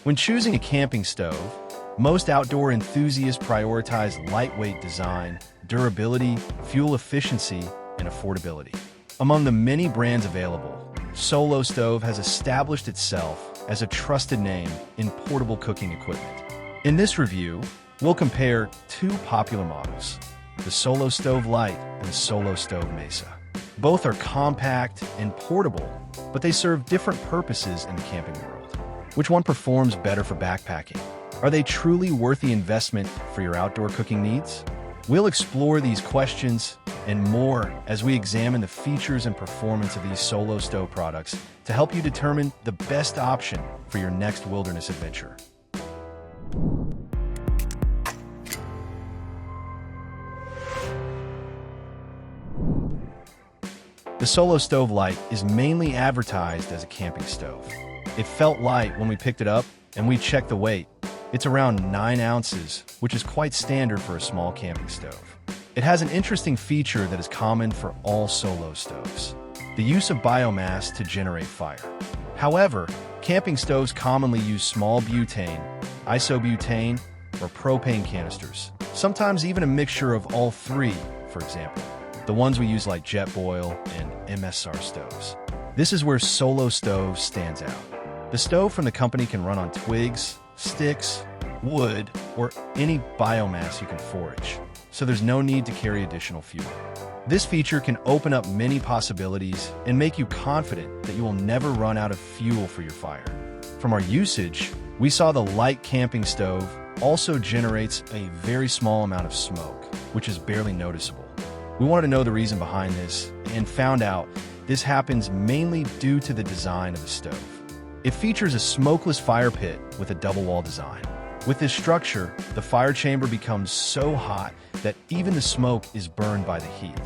When choosing a camping stove, most outdoor enthusiasts prioritize lightweight design, durability, fuel efficiency, and affordability. Among the many brands available, Solo Stove has established itself as a trusted name in portable cooking equipment. In this review, we'll compare two popular models, the Solo Stove Lite and the Solo Stove Mesa. Both are compact and portable, but they serve different purposes in the camping world. Which one performs better for backpacking? Are they truly worth the investment for your outdoor cooking needs? We'll explore these questions and more as we examine the features and performance of these Solo Stove products to help you determine the best option for your next wilderness adventure. The Solo Stove Lite is mainly advertised as a camping stove. It felt light when we picked it up, and we checked the weight. It's around 9 ounces, which is quite standard for a small camping stove. It has an interesting feature that is common for all Solo stoves: the use of biomass to generate fire. However, camping stoves commonly use small butane, isobutane, or propane canisters, sometimes even a mixture of all three, for example, the ones we use like Jetboil and MSR stoves. This is where Solo Stove stands out. The stove from the company can run on twigs, sticks, wood, or any biomass you can forage, so there's no need to carry additional fuel. This feature can open up many possibilities and make you confident that you will never run out of fuel for your fire. From our usage, we saw the light camping stove also generates a very small amount of smoke, which is barely noticeable. We wanted to know the reason behind this and found out this happens mainly due to the design of the stove. It features a smokeless fire pit with a double wall design. With this structure, the fire chamber becomes so hot that even the smoke is burned by the heat.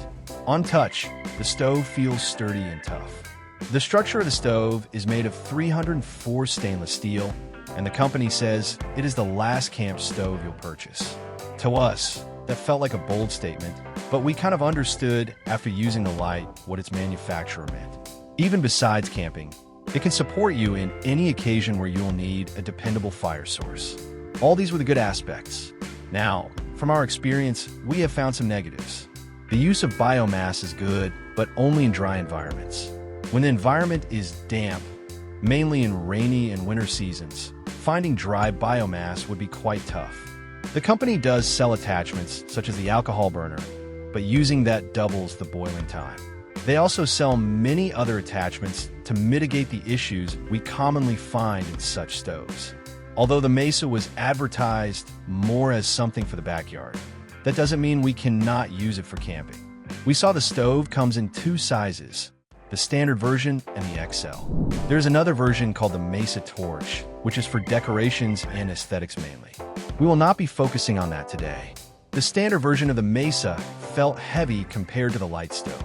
On touch, the stove feels sturdy and tough. The structure of the stove is made of 304 stainless steel, and the company says it is the last camp stove you'll purchase. To us, that felt like a bold statement, but we kind of understood after using the Lite what its manufacturer meant. Even besides camping, it can support you in any occasion where you'll need a dependable fire source. All these were the good aspects. Now, from our experience, we have found some negatives. The use of biomass is good, but only in dry environments. When the environment is damp, mainly in rainy and winter seasons, finding dry biomass would be quite tough. The company does sell attachments, such as the alcohol burner, but using that doubles the boiling time. They also sell many other attachments to mitigate the issues we commonly find in such stoves. Although the Mesa was advertised more as something for the backyard, that doesn't mean we cannot use it for camping. We saw the stove comes in 2 sizes, the standard version and the XL. There's another version called the Mesa Torch, which is for decorations and aesthetics mainly. We will not be focusing on that today. The standard version of the Mesa felt heavy compared to the Lite stove.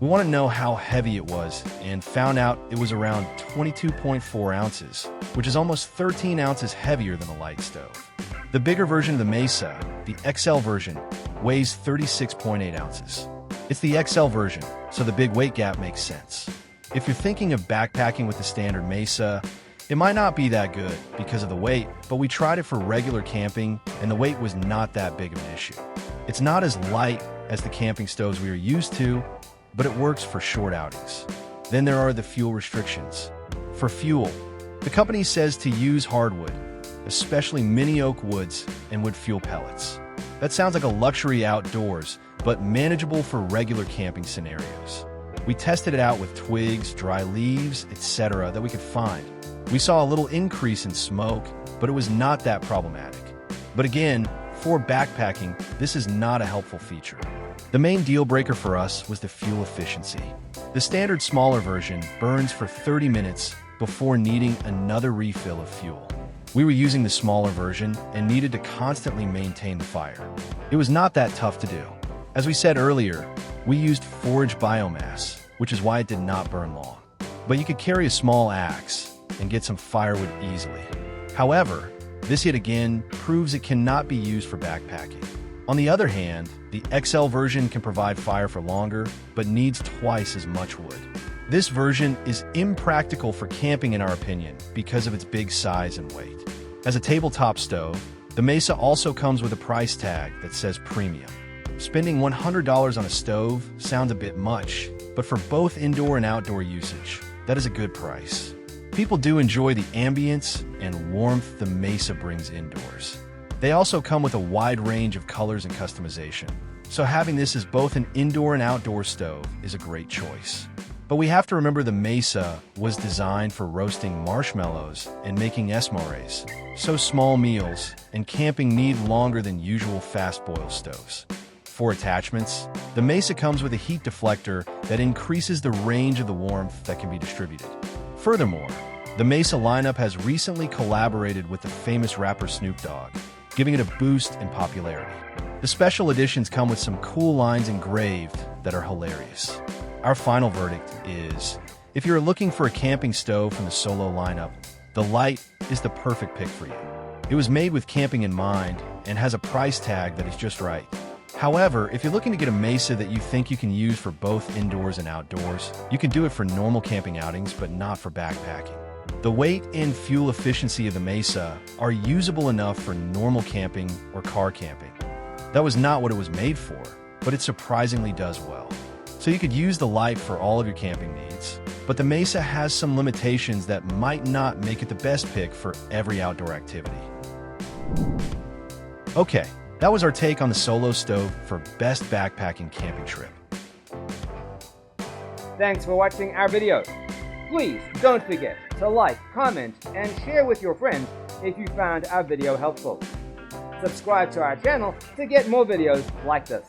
We want to know how heavy it was and found out it was around 22.4 ounces, which is almost 13 ounces heavier than the Lite stove. The bigger version of the Mesa, the XL version, weighs 36.8 ounces. It's the XL version, so the big weight gap makes sense. If you're thinking of backpacking with the standard Mesa, it might not be that good because of the weight, but we tried it for regular camping and the weight was not that big of an issue. It's not as light as the camping stoves we are used to, but it works for short outings. Then there are the fuel restrictions. For fuel, the company says to use hardwood, especially mini oak woods and wood fuel pellets. That sounds like a luxury outdoors, but manageable for regular camping scenarios. We tested it out with twigs, dry leaves, etc. that we could find. We saw a little increase in smoke, but it was not that problematic. But again, for backpacking, this is not a helpful feature. The main deal breaker for us was the fuel efficiency. The standard smaller version burns for 30 minutes before needing another refill of fuel. We were using the smaller version and needed to constantly maintain the fire. It was not that tough to do. As we said earlier, we used foraged biomass, which is why it did not burn long. But you could carry a small axe and get some firewood easily. However, this yet again proves it cannot be used for backpacking. On the other hand, the XL version can provide fire for longer, but needs twice as much wood. This version is impractical for camping in our opinion because of its big size and weight. As a tabletop stove, the Mesa also comes with a price tag that says premium. Spending $100 on a stove sounds a bit much, but for both indoor and outdoor usage, that is a good price. People do enjoy the ambience and warmth the Mesa brings indoors. They also come with a wide range of colors and customization, so having this as both an indoor and outdoor stove is a great choice. But we have to remember the Mesa was designed for roasting marshmallows and making esmores, so small meals and camping need longer than usual fast-boil stoves. For attachments, the Mesa comes with a heat deflector that increases the range of the warmth that can be distributed. Furthermore, the Mesa lineup has recently collaborated with the famous rapper Snoop Dogg, giving it a boost in popularity. The special editions come with some cool lines engraved that are hilarious. Our final verdict is, if you're looking for a camping stove from the Solo lineup, the Lite is the perfect pick for you. It was made with camping in mind and has a price tag that is just right. However, if you're looking to get a Mesa that you think you can use for both indoors and outdoors, you can do it for normal camping outings, but not for backpacking. The weight and fuel efficiency of the Mesa are usable enough for normal camping or car camping. That was not what it was made for, but it surprisingly does well. So you could use the Lite for all of your camping needs, but the Mesa has some limitations that might not make it the best pick for every outdoor activity. Okay, that was our take on the Solo stove for best backpacking camping trip. Thanks for watching our videos. Please don't forget to like, comment, and share with your friends if you found our video helpful. Subscribe to our channel to get more videos like this.